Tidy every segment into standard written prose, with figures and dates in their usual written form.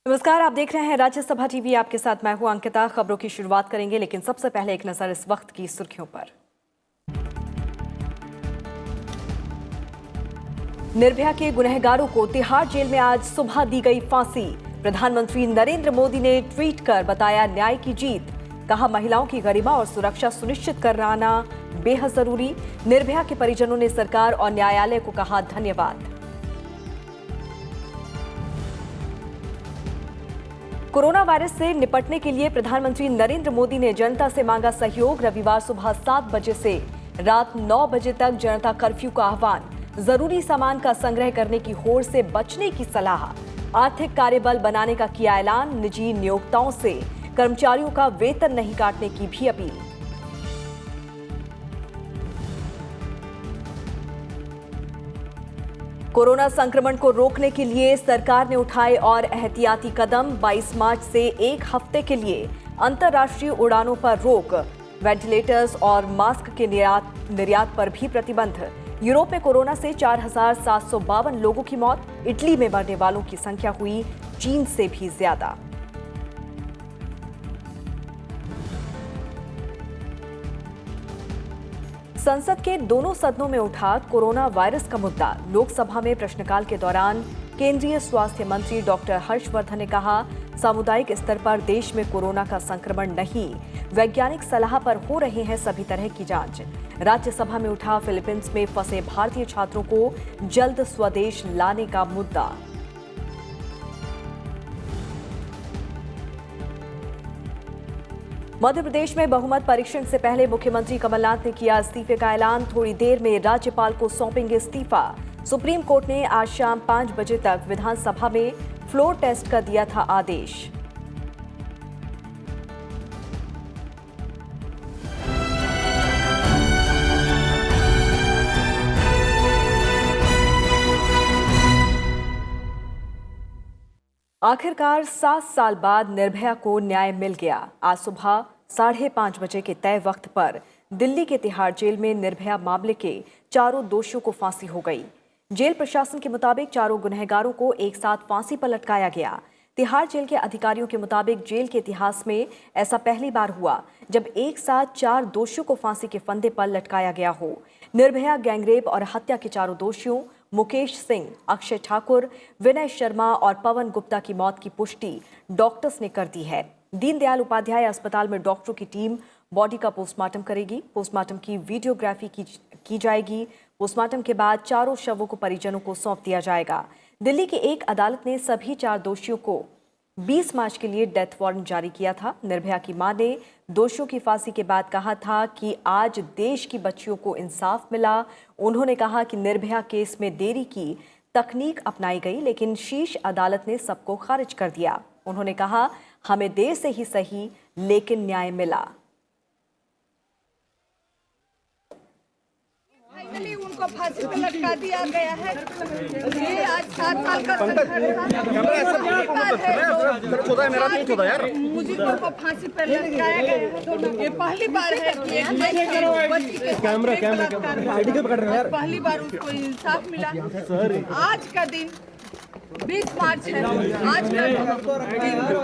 नमस्कार, आप देख रहे हैं राज्यसभा टीवी। आपके साथ मैं हूं अंकिता। खबरों की शुरुआत करेंगे, लेकिन सबसे पहले एक नजर इस वक्त की सुर्खियों पर। निर्भया के गुनहगारों को तिहाड़ जेल में आज सुबह दी गई फांसी। प्रधानमंत्री नरेंद्र मोदी ने ट्वीट कर बताया न्याय की जीत। कहा, महिलाओं की गरिमा और सुरक्षा सुनिश्चित कराना बेहद जरूरी। निर्भया के परिजनों ने सरकार और न्यायालय को कहा धन्यवाद। कोरोना वायरस से निपटने के लिए प्रधानमंत्री नरेंद्र मोदी ने जनता से मांगा सहयोग। रविवार सुबह 7 बजे से रात 9 बजे तक जनता कर्फ्यू का आह्वान। जरूरी सामान का संग्रह करने की होड़ से बचने की सलाह। आर्थिक कार्यबल बनाने का किया ऐलान। निजी नियोक्ताओं से कर्मचारियों का वेतन नहीं काटने की भी अपील। कोरोना संक्रमण को रोकने के लिए सरकार ने उठाए और एहतियाती कदम। 22 मार्च से एक हफ्ते के लिए अंतर्राष्ट्रीय उड़ानों पर रोक। वेंटिलेटर्स और मास्क के निर्यात पर भी प्रतिबंध। यूरोप में कोरोना से 4,752 लोगों की मौत। इटली में मरने वालों की संख्या हुई चीन से भी ज्यादा। संसद के दोनों सदनों में उठा कोरोना वायरस का मुद्दा। लोकसभा में प्रश्नकाल के दौरान केंद्रीय स्वास्थ्य मंत्री डॉक्टर हर्षवर्धन ने कहा, सामुदायिक स्तर पर देश में कोरोना का संक्रमण नहीं, वैज्ञानिक सलाह पर हो रहे हैं सभी तरह की जांच। राज्यसभा में उठा फिलीपींस में फंसे भारतीय छात्रों को जल्द स्वदेश लाने का मुद्दा। मध्य प्रदेश में बहुमत परीक्षण से पहले मुख्यमंत्री कमलनाथ ने किया इस्तीफे का ऐलान। थोड़ी देर में राज्यपाल को सौंपेंगे इस्तीफा। सुप्रीम कोर्ट ने आज शाम 5 बजे तक विधानसभा में फ्लोर टेस्ट का दिया था आदेश। आखिरकार 7 साल बाद निर्भया को न्याय मिल गया। आज सुबह 5:30 बजे के तय वक्त पर दिल्ली के तिहाड़ जेल में निर्भया मामले के चारों दोषियों को फांसी हो गई। जेल प्रशासन के मुताबिक चारों गुनहगारों को एक साथ फांसी पर लटकाया गया। तिहाड़ जेल के अधिकारियों के मुताबिक जेल के इतिहास में ऐसा पहली बार हुआ जब एक साथ 4 दोषियों को फांसी के फंदे पर लटकाया गया हो। निर्भया गैंगरेप और हत्या के चारों दोषियों मुकेश सिंह, अक्षय ठाकुर, विनय शर्मा और पवन गुप्ता की मौत की पुष्टि डॉक्टर्स ने कर दी है। दीनदयाल उपाध्याय अस्पताल में डॉक्टरों की टीम बॉडी का पोस्टमार्टम करेगी। पोस्टमार्टम की वीडियोग्राफी की जाएगी। पोस्टमार्टम के बाद चारों शवों को परिजनों को सौंप दिया जाएगा। दिल्ली की एक अदालत ने सभी 4 दोषियों को 20 मार्च के लिए डेथ वारंट जारी किया था। निर्भया की मां ने दोषियों की फांसी के बाद कहा था कि आज देश की बच्चियों को इंसाफ मिला। उन्होंने कहा कि निर्भया केस में देरी की तकनीक अपनाई गई, लेकिन शीर्ष अदालत ने सबको खारिज कर दिया। उन्होंने कहा, हमें देर से ही सही, लेकिन न्याय मिला। फाइनली उनको फांसी पर लटका दिया गया है। ये आज 7 साल का संघर्ष है। मुझीबों को फांसी पर लटकाया गया है। ये पहली बार है कि एक बच्ची के पहली बार उसको इंसाफ मिला। आज का दिन 20 मार्च है। आज का दिन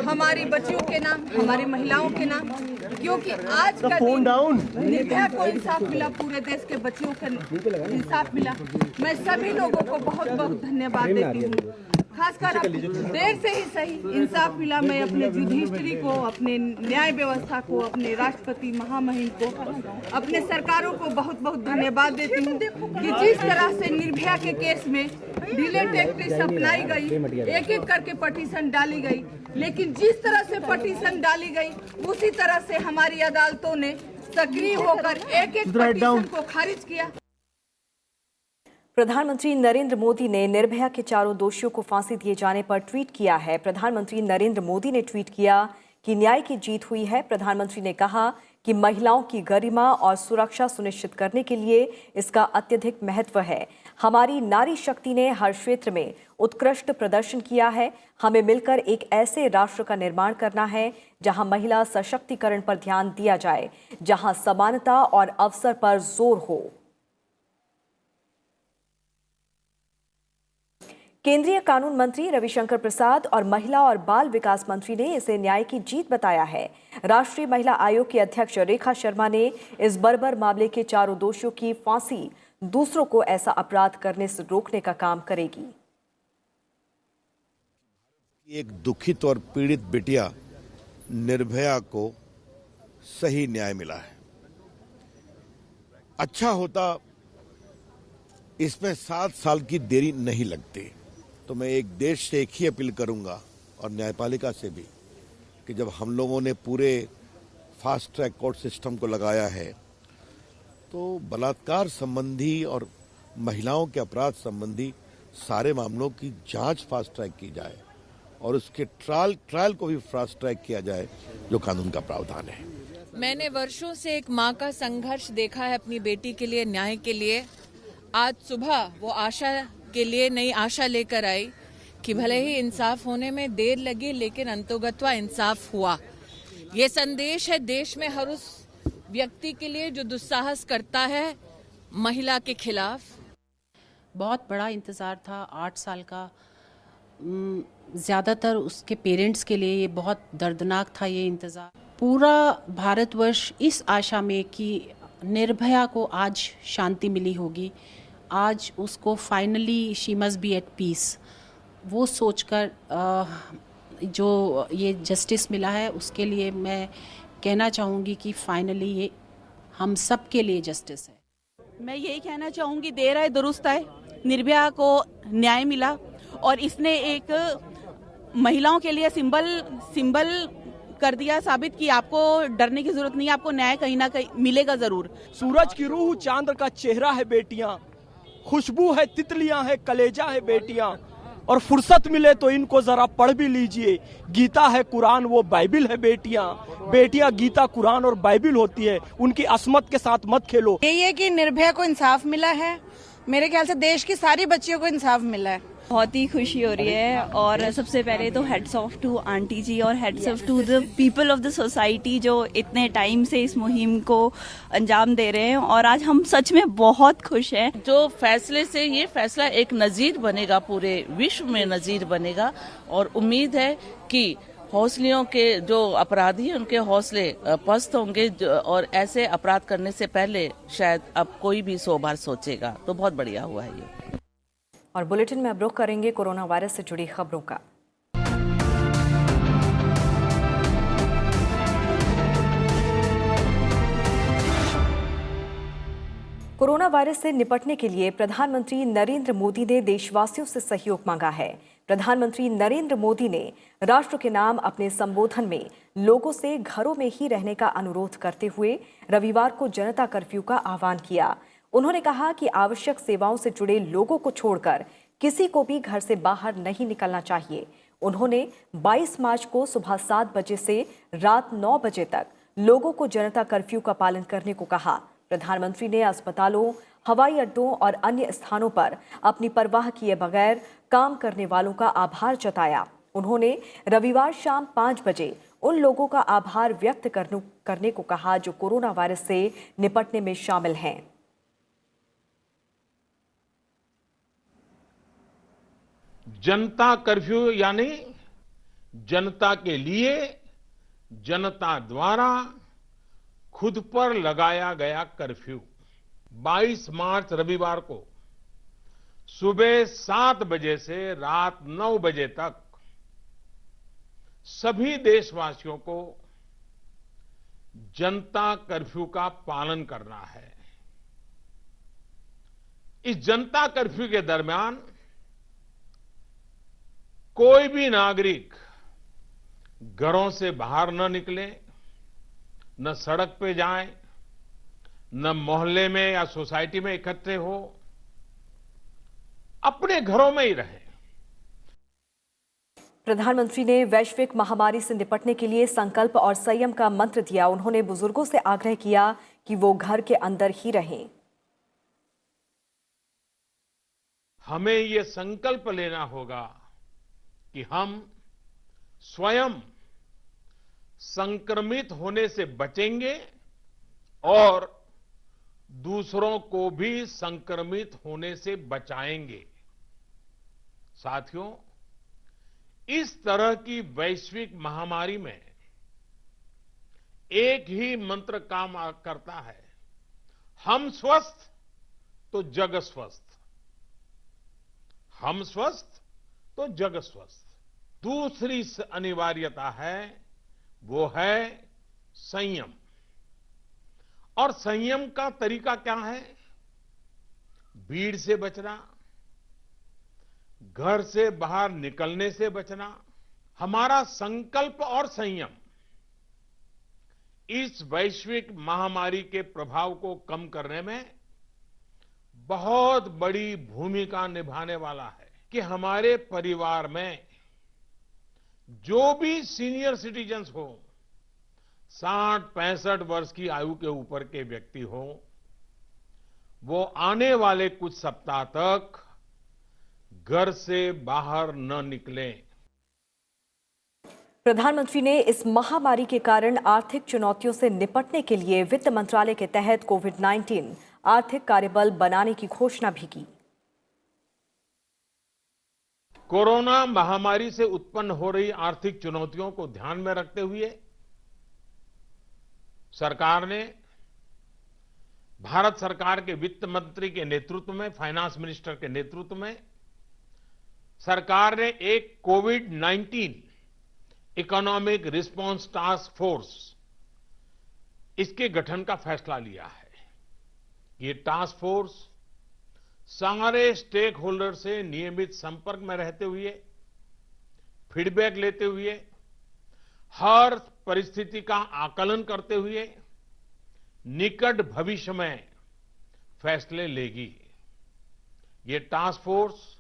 हमारी बच्चियों के नाम, हमारी महिलाओं के नाम, क्योंकि आज का दिन निर्भया को इंसाफ मिला, पूरे देश के बच्चियों को इंसाफ मिला। मैं सभी लोगों को बहुत बहुत धन्यवाद देती हूँ। खासकर देर से ही सही इंसाफ मिला। मैं अपने जुडिशरी को, अपने न्याय व्यवस्था को, अपने राष्ट्रपति महामहिम को, अपने सरकारों को बहुत बहुत धन्यवाद देती हूँ कि जिस तरह से निर्भया के केस में डिले टैक्टिक्स अपनाई गई, एक एक करके पटिशन डाली गई, लेकिन जिस तरह से पटिशन डाली गई उसी तरह से हमारी अदालतों ने सक्रिय होकर एक एक पटिशन को खारिज किया। प्रधानमंत्री नरेंद्र मोदी ने निर्भया के चारों दोषियों को फांसी दिए जाने पर ट्वीट किया है। प्रधानमंत्री नरेंद्र मोदी ने ट्वीट किया कि न्याय की जीत हुई है। प्रधानमंत्री ने कहा कि महिलाओं की गरिमा और सुरक्षा सुनिश्चित करने के लिए इसका अत्यधिक महत्व है। हमारी नारी शक्ति ने हर क्षेत्र में उत्कृष्ट प्रदर्शन किया है। हमें मिलकर एक ऐसे राष्ट्र का निर्माण करना है जहां महिला सशक्तिकरण पर ध्यान दिया जाए, जहां समानता और अवसर पर जोर हो। केंद्रीय कानून मंत्री रविशंकर प्रसाद और महिला और बाल विकास मंत्री ने इसे न्याय की जीत बताया है। राष्ट्रीय महिला आयोग की अध्यक्ष रेखा शर्मा ने इस बर्बर मामले के चारों दोषियों की फांसी दूसरों को ऐसा अपराध करने से रोकने का काम करेगी। एक दुखित और पीड़ित बिटिया निर्भया को सही न्याय मिला है। अच्छा होता इसमें 7 साल की देरी नहीं लगती। तो मैं एक देश से एक ही अपील करूंगा और न्यायपालिका से भी कि जब हम लोगों ने पूरे फास्ट ट्रैक कोर्ट सिस्टम को लगाया है तो बलात्कार संबंधी और महिलाओं के अपराध संबंधी सारे मामलों की जांच फास्ट ट्रैक की जाए और उसके ट्रायल को भी फास्ट ट्रैक किया जाए जो कानून का प्रावधान है। मैंने वर्षों से एक माँ का संघर्ष देखा है अपनी बेटी के लिए, न्याय के लिए। आज सुबह वो आशा के लिए नई आशा लेकर आई कि भले ही इंसाफ होने में देर लगी लेकिन अंतोगत्वा इंसाफ हुआ। ये संदेश है देश में हर उस व्यक्ति के लिए जो दुस्साहस करता है महिला के खिलाफ। बहुत बड़ा इंतज़ार था, 8 साल का। ज़्यादातर उसके पेरेंट्स के लिए ये बहुत दर्दनाक था ये इंतज़ार। पूरा भारतवर्ष इस आशा में कि निर्भया को आज शांति मिली होगी, आज उसको finally she must be at peace, वो सोचकर जो ये जस्टिस मिला है उसके लिए मैं कहना चाहूँगी कि फाइनली ये हम सब के लिए जस्टिस है। मैं यही कहना चाहूँगी देर आए दुरुस्त आए, निर्भया को न्याय मिला और इसने एक महिलाओं के लिए सिंबल कर दिया, साबित कि आपको डरने की जरूरत नहीं है, आपको न्याय कहीं ना कहीं मिलेगा जरूर। सूरज की रूह चांद का चेहरा है बेटियां, खुशबू है तितलियां है कलेजा है बेटियां, और फुर्सत मिले तो इनको जरा पढ़ भी लीजिए, गीता है कुरान वो बाइबिल है बेटियां। बेटियां गीता कुरान और बाइबिल होती है, उनकी असमत के साथ मत खेलो। यही है कि निर्भया को इंसाफ मिला है, मेरे ख्याल से देश की सारी बच्चियों को इंसाफ मिला है। बहुत ही खुशी हो रही है और सबसे पहले तो heads off to aunty ji और heads off to the people of the society जो इतने टाइम से इस मुहिम को अंजाम दे रहे हैं और आज हम सच में बहुत खुश हैं। जो फैसले से ये फैसला एक नजीर बनेगा, पूरे विश्व में नजीर बनेगा और उम्मीद है कि हौसलियों के जो अपराधी हैं उनके हौसले पस्त होंगे और ऐसे अपराध करने से पहले शायद अब कोई भी 100 बार सोचेगा। तो बहुत बढ़िया हुआ है ये। और बुलेटिन में अब रुख करेंगे कोरोना वायरस से जुड़ी खबरों का। कोरोना वायरस से निपटने के लिए प्रधानमंत्री नरेंद्र मोदी ने देशवासियों से सहयोग मांगा है। प्रधानमंत्री नरेंद्र मोदी ने राष्ट्र के नाम अपने संबोधन में लोगों से घरों में ही रहने का अनुरोध करते हुए रविवार को जनता कर्फ्यू का आह्वान किया। उन्होंने कहा कि आवश्यक सेवाओं से जुड़े लोगों को छोड़कर किसी को भी घर से बाहर नहीं निकलना चाहिए। उन्होंने 22 मार्च को सुबह 7 बजे से रात 9 बजे तक लोगों को जनता कर्फ्यू का पालन करने को कहा। प्रधानमंत्री ने अस्पतालों, हवाई अड्डों और अन्य स्थानों पर अपनी परवाह किए बगैर काम करने वालों का आभार जताया। उन्होंने रविवार शाम 5 बजे उन लोगों का आभार व्यक्त करने को कहा जो कोरोना वायरस से निपटने में शामिल हैं। जनता कर्फ्यू यानी जनता के लिए, जनता द्वारा खुद पर लगाया गया कर्फ्यू 22 मार्च रविवार को सुबह 7 बजे से रात 9 बजे तक सभी देशवासियों को जनता कर्फ्यू का पालन करना है। इस जनता कर्फ्यू के दरमियान कोई भी नागरिक घरों से बाहर न निकले, न सड़क पे जाए, न मोहल्ले में या सोसाइटी में इकट्ठे हो, अपने घरों में ही रहे। प्रधानमंत्री ने वैश्विक महामारी से निपटने के लिए संकल्प और संयम का मंत्र दिया। उन्होंने बुजुर्गों से आग्रह किया कि वो घर के अंदर ही रहें। हमें ये संकल्प लेना होगा कि हम स्वयं संक्रमित होने से बचेंगे और दूसरों को भी संक्रमित होने से बचाएंगे। साथियों, इस तरह की वैश्विक महामारी में एक ही मंत्र काम करता है, हम स्वस्थ तो जग स्वस्थ, हम स्वस्थ तो जग स्वस्थ। दूसरी अनिवार्यता है, वो है संयम। और संयम का तरीका क्या है? भीड़ से बचना, घर से बाहर निकलने से बचना। हमारा संकल्प और संयम इस वैश्विक महामारी के प्रभाव को कम करने में बहुत बड़ी भूमिका निभाने वाला है कि हमारे परिवार में जो भी सीनियर सिटीजन्स हो, 60-65 वर्ष की आयु के ऊपर के व्यक्ति हो, वो आने वाले कुछ सप्ताह तक घर से बाहर न निकलें। प्रधानमंत्री ने इस महामारी के कारण आर्थिक चुनौतियों से निपटने के लिए वित्त मंत्रालय के तहत कोविड-19 आर्थिक कार्यबल बनाने की घोषणा भी की। कोरोना महामारी से उत्पन्न हो रही आर्थिक चुनौतियों को ध्यान में रखते हुए सरकार ने, भारत सरकार के वित्त मंत्री के नेतृत्व में, फाइनेंस मिनिस्टर के नेतृत्व में सरकार ने एक कोविड-19 इकोनॉमिक रिस्पांस टास्क फोर्स, इसके गठन का फैसला लिया है। ये टास्क फोर्स सारे स्टेक होल्डर से नियमित संपर्क में रहते हुए, फीडबैक लेते हुए, हर परिस्थिति का आकलन करते हुए निकट भविष्य में फैसले लेगी। ये टास्क फोर्स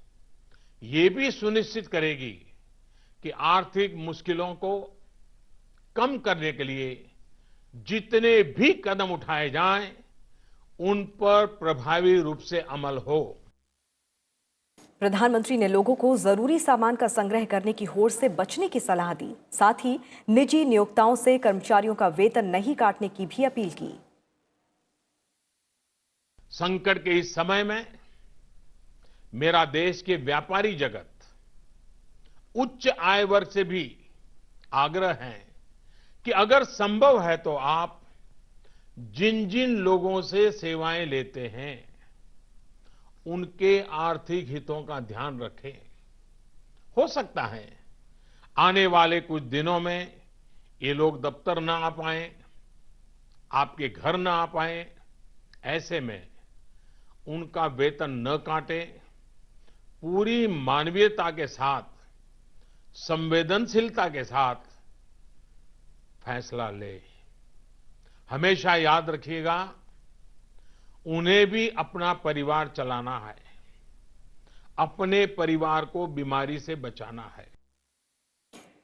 ये भी सुनिश्चित करेगी कि आर्थिक मुश्किलों को कम करने के लिए जितने भी कदम उठाए जाएं, उन पर प्रभावी रूप से अमल हो। प्रधानमंत्री ने लोगों को जरूरी सामान का संग्रह करने की होड़ से बचने की सलाह दी। साथ ही निजी नियोक्ताओं से कर्मचारियों का वेतन नहीं काटने की भी अपील की। संकट के इस समय में मेरा देश के व्यापारी जगत, उच्च आय वर्ग से भी आग्रह है कि अगर संभव है तो आप जिन जिन लोगों से सेवाएं लेते हैं, उनके आर्थिक हितों का ध्यान रखें। हो सकता है आने वाले कुछ दिनों में ये लोग दफ्तर ना आ पाएं, आपके घर ना आ पाएं। ऐसे में उनका वेतन न काटें, पूरी मानवीयता के साथ, संवेदनशीलता के साथ फैसला ले। हमेशा याद रखिएगा, उन्हें भी अपना परिवार चलाना है, अपने परिवार को बीमारी से बचाना है।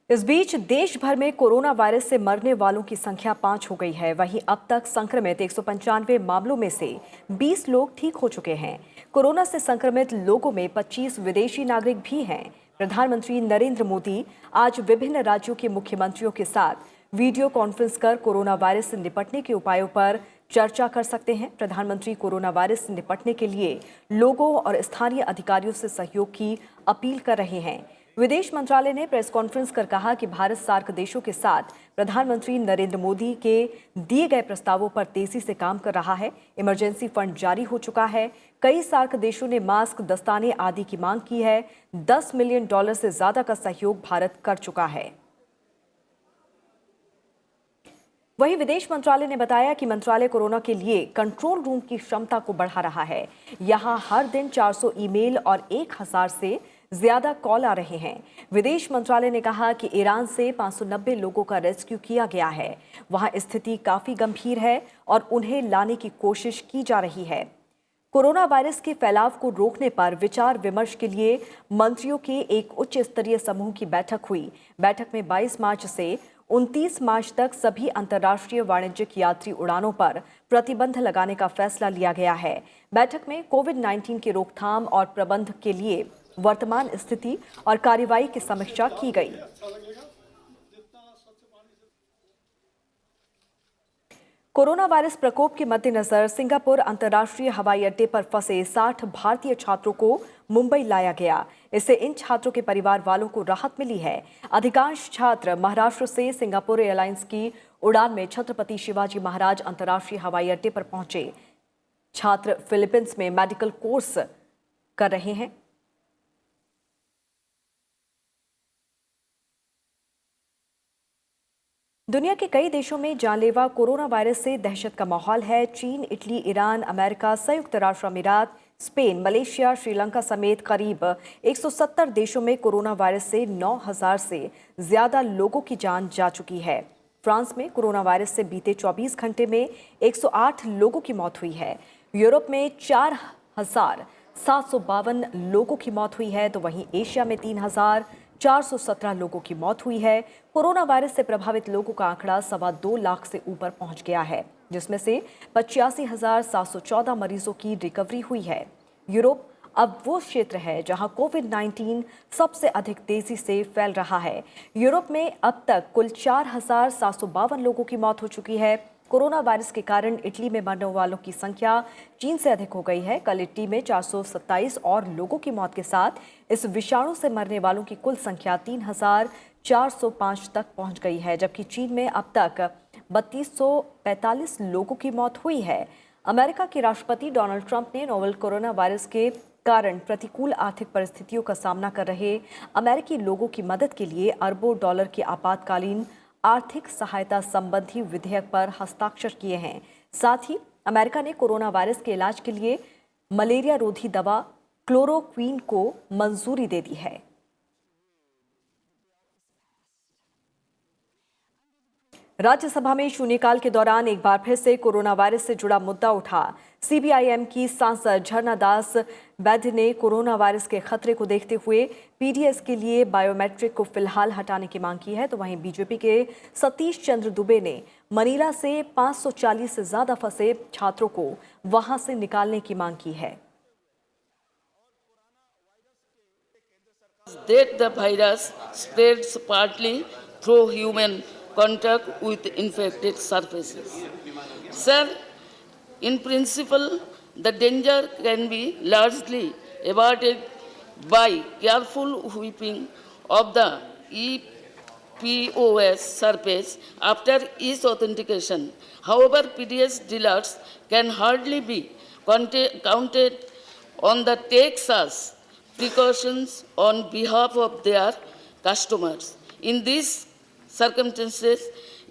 इस बीच देश भर में कोरोना वायरस से मरने वालों की संख्या 5 हो गई है। वहीं अब तक संक्रमित 195 मामलों में से 20 लोग ठीक हो चुके हैं। कोरोना से संक्रमित लोगों में 25 विदेशी नागरिक भी हैं। प्रधानमंत्री नरेंद्र मोदी आज विभिन्न राज्यों के मुख्यमंत्रियों के साथ वीडियो कॉन्फ्रेंस कर कोरोना वायरस से निपटने के उपायों पर चर्चा कर सकते हैं। प्रधानमंत्री कोरोना वायरस से निपटने के लिए लोगों और स्थानीय अधिकारियों से सहयोग की अपील कर रहे हैं। विदेश मंत्रालय ने प्रेस कॉन्फ्रेंस कर कहा कि भारत सार्क देशों के साथ प्रधानमंत्री नरेंद्र मोदी के दिए गए प्रस्तावों पर तेजी से काम कर रहा है। इमरजेंसी फंड जारी हो चुका है। कई सार्क देशों ने मास्क, दस्ताने आदि की मांग की है। $10 मिलियन से ज्यादा का सहयोग भारत कर चुका है। वहीं विदेश मंत्रालय ने बताया कि मंत्रालय कोरोना के लिए कंट्रोल रूम की क्षमता को बढ़ा रहा है। यहां हर दिन 400 ईमेल और 1000 से ज्यादा कॉल आ रहे हैं। विदेश मंत्रालय ने कहा कि ईरान से 590 लोगों का रेस्क्यू किया गया है। वहां स्थिति काफी गंभीर है और उन्हें लाने की कोशिश की जा रही है। कोरोना वायरस के फैलाव को रोकने पर विचार विमर्श के लिए मंत्रियों के एक उच्च स्तरीय समूह की बैठक हुई। बैठक में 22 मार्च से 29 मार्च तक सभी अंतर्राष्ट्रीय वाणिज्यिक यात्री उड़ानों पर प्रतिबंध लगाने का फैसला लिया गया है। बैठक में कोविड-19 की रोकथाम और प्रबंधन के लिए वर्तमान स्थिति और कार्रवाई की समीक्षा की गई। कोरोना वायरस प्रकोप के मद्देनजर सिंगापुर अंतर्राष्ट्रीय हवाई अड्डे पर फंसे 60 भारतीय छात्रों को मुंबई लाया गया। इससे इन छात्रों के परिवार वालों को राहत मिली है। अधिकांश छात्र महाराष्ट्र से सिंगापुर एयरलाइंस की उड़ान में छत्रपति शिवाजी महाराज अंतर्राष्ट्रीय हवाई अड्डे पर पहुंचे। छात्र फिलीपींस में मेडिकल कोर्स कर रहे हैं। दुनिया के कई देशों में जानलेवा कोरोना वायरस से दहशत का माहौल है। चीन, इटली, ईरान, अमेरिका, संयुक्त राष्ट्र अमीरात, स्पेन, मलेशिया, श्रीलंका समेत करीब 170 देशों में कोरोना वायरस से 9,000 से ज्यादा लोगों की जान जा चुकी है। फ्रांस में कोरोना वायरस से बीते 24 घंटे में 108 लोगों की मौत हुई है। यूरोप में 4,752 लोगों की मौत हुई है, तो वहीं एशिया में 3,417 लोगों की मौत हुई है। कोरोना वायरस से प्रभावित लोगों का आंकड़ा 2.25 लाख से ऊपर पहुंच गया है, जिसमें से 85,714 मरीजों की रिकवरी हुई है। यूरोप अब वो क्षेत्र है जहां कोविड-19 सबसे अधिक तेजी से फैल रहा है। यूरोप में अब तक कुल 4,752 लोगों की मौत हो चुकी है। कोरोना वायरस के कारण इटली में मरने वालों की संख्या चीन से अधिक हो गई है। कल इटली में 427 और लोगों की मौत के साथ इस विषाणु से मरने वालों की कुल संख्या 3,405 तक पहुंच गई है, जबकि चीन में अब तक 3,245 लोगों की मौत हुई है। अमेरिका के राष्ट्रपति डोनाल्ड ट्रंप ने नोवेल कोरोना वायरस के कारण प्रतिकूल आर्थिक परिस्थितियों का सामना कर रहे अमेरिकी लोगों की मदद के लिए अरबों डॉलर के आपातकालीन आर्थिक सहायता संबंधी विधेयक पर हस्ताक्षर किए हैं। साथ ही अमेरिका ने कोरोना वायरस के इलाज के लिए मलेरिया रोधी दवा क्लोरोक्वीन को मंजूरी दे दी है। राज्यसभा में शून्यकाल के दौरान एक बार फिर से कोरोना वायरस से जुड़ा मुद्दा उठा। सीपीआईएम की सांसद झरना दास वैद्य ने कोरोना वायरस के खतरे को देखते हुए पीडीएस के लिए बायोमेट्रिक को फिलहाल हटाने की मांग की है, तो वहीं बीजेपी के सतीश चंद्र दुबे ने मनीला से 540 से ज्यादा फंसे छात्रों को वहां से निकालने की मांग की है। That the virus spreads partly through human contact with infected surfaces. Sir, in principle, the danger can be largely averted by careful whipping of the EPOS surface after each authentication. However, PDS dealers can hardly be counted on the take such precautions on behalf of their customers. In these circumstances,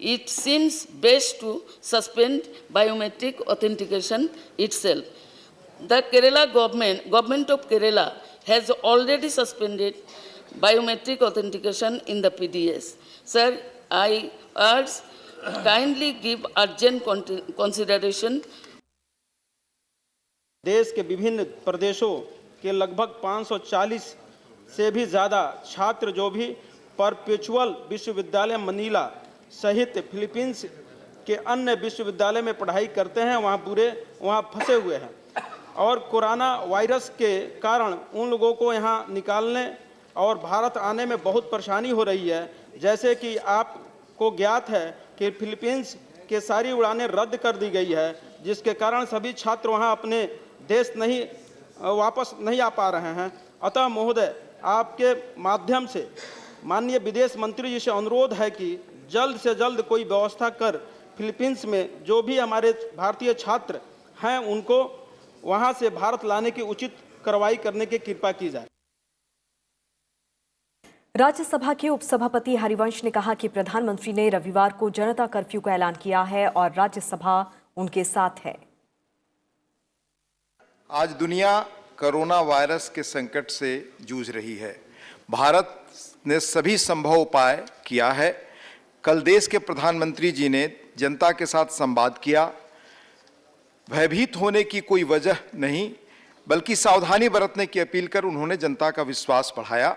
it seems best to suspend biometric authentication itself. The Kerala government of Kerala has already suspended biometric authentication in the PDS. Sir, I urge kindly give urgent consideration. देश के विभिन्न प्रदेशों के लगभग 540 से भी ज़्यादा छात्र जो भी परपेचुअल विश्वविद्यालय मनीला सहित फिलीपींस के अन्य विश्वविद्यालय में पढ़ाई करते हैं, वहाँ फंसे हुए हैं और कोरोना वायरस के कारण उन लोगों को यहाँ निकालने और भारत आने में बहुत परेशानी हो रही है। जैसे कि आपको ज्ञात है कि फिलीपींस के सारी उड़ानें रद्द कर दी गई है, जिसके कारण सभी छात्र वहाँ अपने देश वापस नहीं आ पा रहे हैं। अतः महोदय, आपके माध्यम से माननीय विदेश मंत्री जी से अनुरोध है कि जल्द से जल्द कोई व्यवस्था कर फिलीपींस में जो भी हमारे भारतीय छात्र हैं उनको वहां से भारत लाने की उचित कार्रवाई करने की कृपा की जाए। राज्यसभा के उपसभापति हरिवंश ने कहा कि प्रधानमंत्री ने रविवार को जनता कर्फ्यू का ऐलान किया है और राज्यसभा उनके साथ है। आज दुनिया कोरोना वायरस के संकट से जूझ रही है। भारत ने सभी संभव उपाय किया है। कल देश के प्रधानमंत्री जी ने जनता के साथ संवाद किया। भयभीत होने की कोई वजह नहीं, बल्कि सावधानी बरतने की अपील कर उन्होंने जनता का विश्वास बढ़ाया।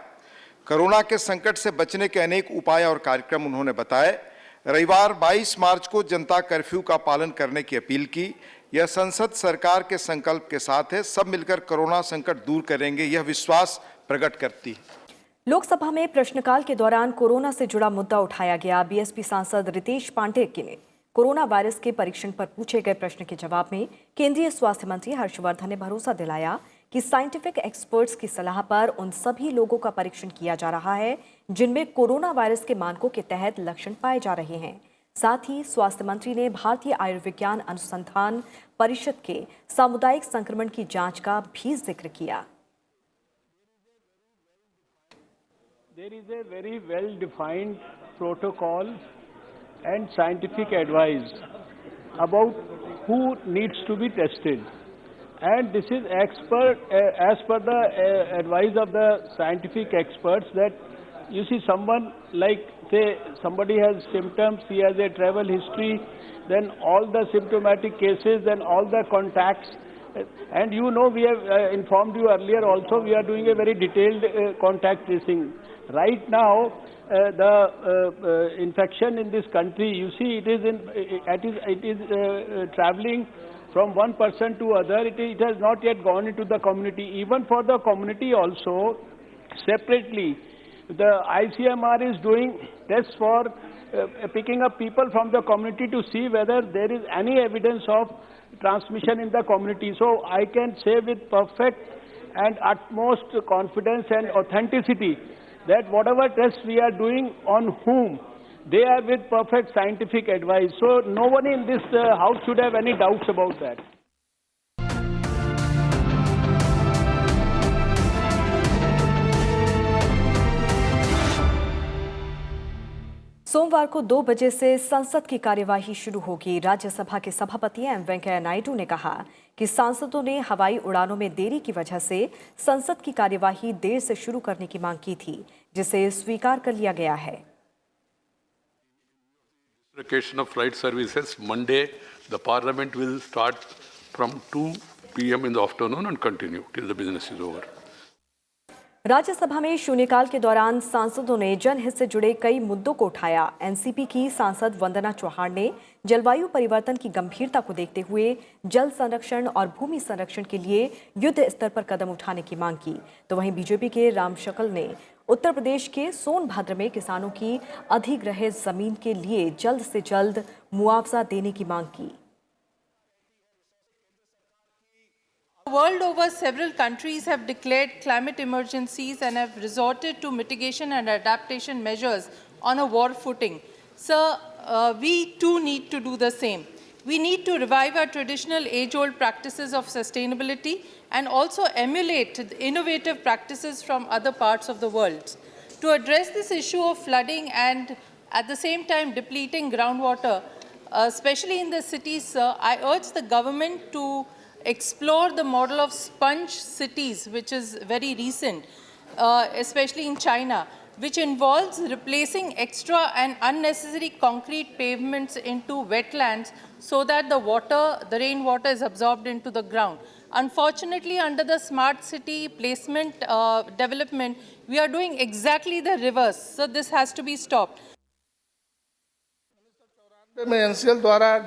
कोरोना के संकट से बचने के अनेक उपाय और कार्यक्रम उन्होंने बताए। रविवार 22 मार्च को जनता कर्फ्यू का पालन करने की अपील की। यह संसद सरकार के संकल्प के साथ है। सब मिलकर कोरोना संकट दूर करेंगे, यह विश्वास प्रकट करती है। लोकसभा में प्रश्नकाल के दौरान कोरोना से जुड़ा मुद्दा उठाया गया। बीएसपी सांसद रितेश पांडेय ने कोरोना वायरस के परीक्षण पर पूछे गए प्रश्न के जवाब में केंद्रीय स्वास्थ्य मंत्री हर्षवर्धन ने भरोसा दिलाया कि साइंटिफिक एक्सपर्ट्स की सलाह पर उन सभी लोगों का परीक्षण किया जा रहा है जिनमें कोरोना वायरस के मानकों के तहत लक्षण पाए जा रहे हैं। साथ ही स्वास्थ्य मंत्री ने भारतीय आयुर्विज्ञान अनुसंधान परिषद के सामुदायिक संक्रमण की जांच का भी जिक्र किया। There is a very well-defined protocol and scientific advice about who needs to be tested, and this is as per the advice of the scientific experts, that you see someone like, say, somebody has symptoms, he has a travel history, then all the symptomatic cases, then all the contacts. And you know, we have informed you earlier also, we are doing a very detailed contact tracing. Right now, the infection in this country, you see, it is traveling from one person to other. It has not yet gone into the community. Even for the community also, separately, the ICMR is doing tests for picking up people from the community to see whether there is any evidence of transmission in the community. So I can say with perfect and utmost confidence and authenticity that whatever tests we are doing on whom, they are with perfect scientific advice. So no one in this house should have any doubts about that. सोमवार को 2 बजे से संसद की कार्यवाही शुरू होगी। राज्यसभा के सभापति एम वेंकैया नायडू ने कहा कि सांसदों ने हवाई उड़ानों में देरी की वजह से संसद की कार्यवाही देर से शुरू करने की मांग की थी, जिसे स्वीकार कर लिया गया है। Of flight services, Monday, the Parliament will start from 2 p.m. in the afternoon and continue till the business is over. Rajya Sabha में शून्यकाल के दौरान सांसदों ने जनहित से जुड़े कई मुद्दों को उठाया। एनसीपी की सांसद वंदना चौहान ने जलवायु परिवर्तन की गंभीरता को देखते हुए जल संरक्षण और भूमि संरक्षण के लिए युद्ध स्तर पर कदम उठाने की मांग की, तो वहीं बीजेपी के राम शकल ने उत्तर प्रदेश के सोनभद्र में किसानों की अधिग्रहित जमीन के लिए जल्द से जल्द मुआवजा देने की मांग की। World over, several countries have declared climate emergencies and have resorted to mitigation and adaptation measures on a war footing. So, we too need to do the same. We need to revive our traditional age-old practices of sustainability and also emulate innovative practices from other parts of the world. To address this issue of flooding and at the same time depleting groundwater, especially in the cities, I urge the government to explore the model of sponge cities, which is very recent, especially in China, which involves replacing extra and unnecessary concrete pavements into wetlands so that the rainwater is absorbed into the ground. Unfortunately, under the smart city placement development, we are doing exactly the reverse. So this has to be stopped. में NCL द्वारा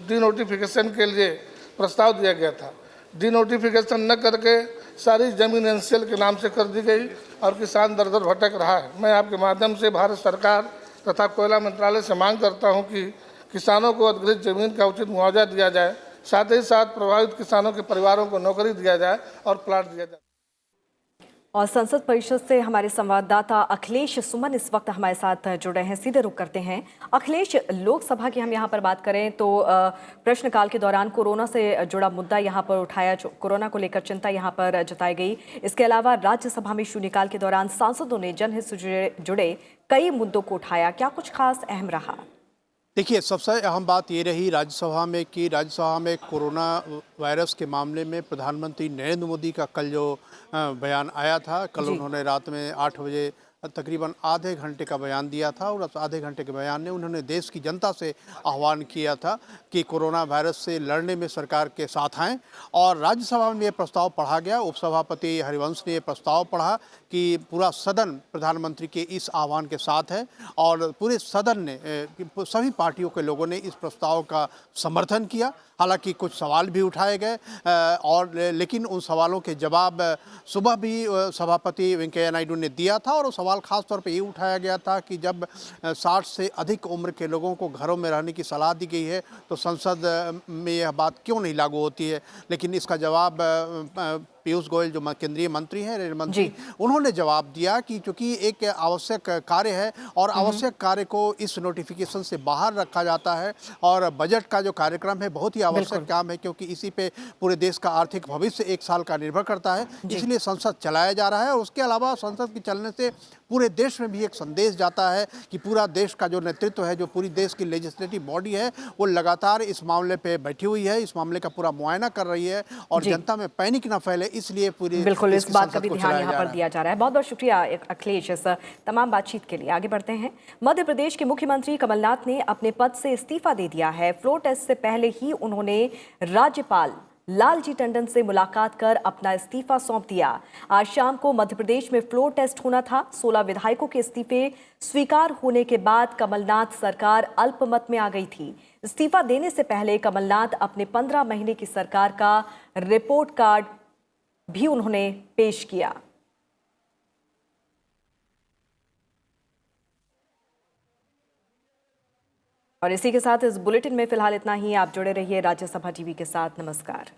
denotification के लिए प्रस्ताव दिया गया था। Denotification न करके सारी जमीन एनसीएल के नाम से कर दी गई और किसान दर दर भटक रहा है। मैं आपके माध्यम से भारत सरकार तथा कोयला मंत्रालय से मांग करता हूं कि किसानों को अधिग्रहित जमीन का उचित मुआवजा दिया जाए, साथ ही साथ प्रभावित किसानों के परिवारों को नौकरी दिया जाए और प्लाट दिया जाए। और संसद परिषद से हमारे संवाददाता अखिलेश सुमन इस वक्त हमारे साथ जुड़े हैं। सीधे रुख करते हैं। अखिलेश, लोकसभा की हम यहाँ पर बात करें तो प्रश्नकाल के दौरान कोरोना से जुड़ा मुद्दा यहाँ पर उठाया, कोरोना को लेकर चिंता यहाँ पर जताई गई। इसके अलावा राज्यसभा में शून्यकाल के दौरान सांसदों ने जनहित से जुड़े कई मुद्दों को उठाया। क्या कुछ खास अहम रहा? देखिए, सबसे अहम बात ये रही राज्यसभा में कि राज्यसभा में कोरोना वायरस के मामले में प्रधानमंत्री नरेंद्र मोदी का कल जो बयान आया था, कल उन्होंने रात में 8 बजे तकरीबन आधे घंटे का बयान दिया था और उस आधे घंटे के बयान में उन्होंने देश की जनता से आह्वान किया था कि कोरोना वायरस से लड़ने में सरकार के साथ आएँ। और राज्यसभा में ये प्रस्ताव पढ़ा गया। उपसभापति हरिवंश ने ये प्रस्ताव पढ़ा कि पूरा सदन प्रधानमंत्री के इस आह्वान के साथ है और पूरे सदन ने, सभी पार्टियों के लोगों ने इस प्रस्ताव का समर्थन किया। हालांकि कुछ सवाल भी उठाए गए और लेकिन उन सवालों के जवाब सुबह भी सभापति वेंकैया नायडू ने दिया था। और वो सवाल खास तौर पे ये उठाया गया था कि जब 60 से अधिक उम्र के लोगों को घरों में रहने की सलाह दी गई है तो संसद में यह बात क्यों नहीं लागू होती है। लेकिन इसका जवाब पीयूष गोयल जो केंद्रीय मंत्री हैं, रेल मंत्री, उन्होंने जवाब दिया कि चूंकि एक आवश्यक कार्य है और आवश्यक कार्य को इस नोटिफिकेशन से बाहर रखा जाता है और बजट का जो कार्यक्रम है बहुत ही आवश्यक काम है, क्योंकि इसी पे पूरे देश का आर्थिक भविष्य 1 साल का निर्भर करता है, इसलिए संसद चलाया जा रहा है। और उसके अलावा संसद के चलने से पूरे देश में भी एक संदेश जाता है कि पूरा देश का जो नेतृत्व है, जो पूरी देश की लेजिस्लेटिव बॉडी है, वो लगातार इस मामले पे बैठी हुई है, इस मामले का पूरा मुआयना कर रही है और जनता में पैनिक ना फैले, इसलिए पूरी बिल्कुल इस बात का भी ध्यान यहाँ पर दिया जा रहा है। बहुत बहुत शुक्रिया अखिलेश इस तमाम बातचीत के लिए। आगे बढ़ते हैं। मध्य प्रदेश के मुख्यमंत्री कमलनाथ ने अपने पद से इस्तीफा दे दिया है। फ्लोर टेस्ट से पहले ही उन्होंने राज्यपाल लालजी टंडन से मुलाकात कर अपना इस्तीफा सौंप दिया। आज शाम को मध्य प्रदेश में फ्लोर टेस्ट होना था। 16 विधायकों के इस्तीफे स्वीकार होने के बाद कमलनाथ सरकार अल्पमत में आ गई थी। इस्तीफा देने से पहले कमलनाथ अपने 15 महीने की सरकार का रिपोर्ट कार्ड भी उन्होंने पेश किया। और इसी के साथ इस बुलेटिन में फिलहाल इतना ही। आप जुड़े रहिए राज्यसभा टीवी के साथ। नमस्कार।